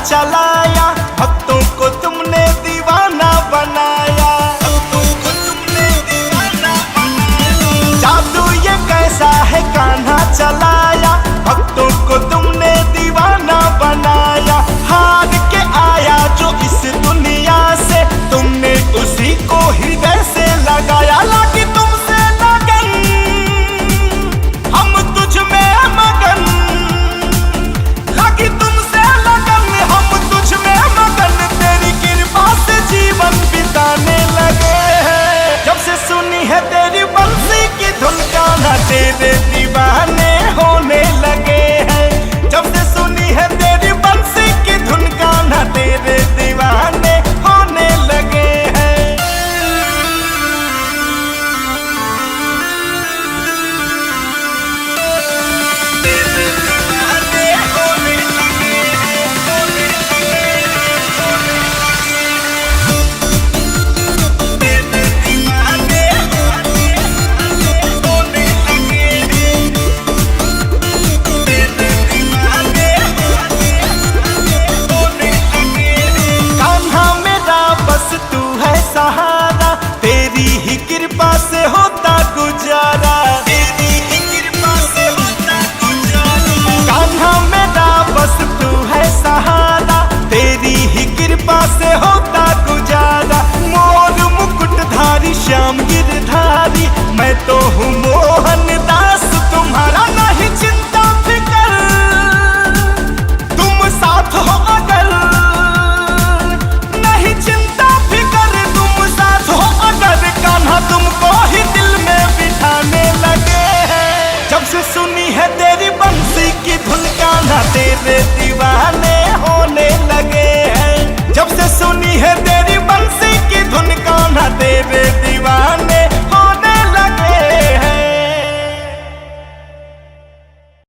चलाया, भक्तों को तुमने दीवाना बनाया। जादू ये कैसा है कान्हा चलाया, भक्तों को तुमने दीवाना बनाया। हार के आया जो इस दुनिया से, तुमने उसी को हृदय से लगाया। लगी तुमसे लगन, हम तुझ में मगन, लगी तुमसे लगन, हम तुझ में मगन। तेरी कृपा से जीवन बिताने लगे हैं। जब से सुनी है तेरी बंसी की धुन, कान्हा तेरे दीवाने होने लगे हैं। जब से सुनी है तेरी बंसी की धुन, कान्हा तेरे दीवाने होने लगे हैं। तेरे दीवाने होने लगे हैं, होने लगे हैं, होने लगे हैं। तेरे दीवाने होने लगे हैं। तेरे दीवाने होने लगे हैं। कान्हा मेरा बस तू है सहारा, तेरी ही कृपा से होता गुजारा। तेरी ही कृपा से होता गुजारा। कान्हा मेरा बस तू है सहारा, तेरी ही कृपा से होता गुजारा। मोर मुकुटधारी श्याम गिरधारी, मैं तो हूँ मोर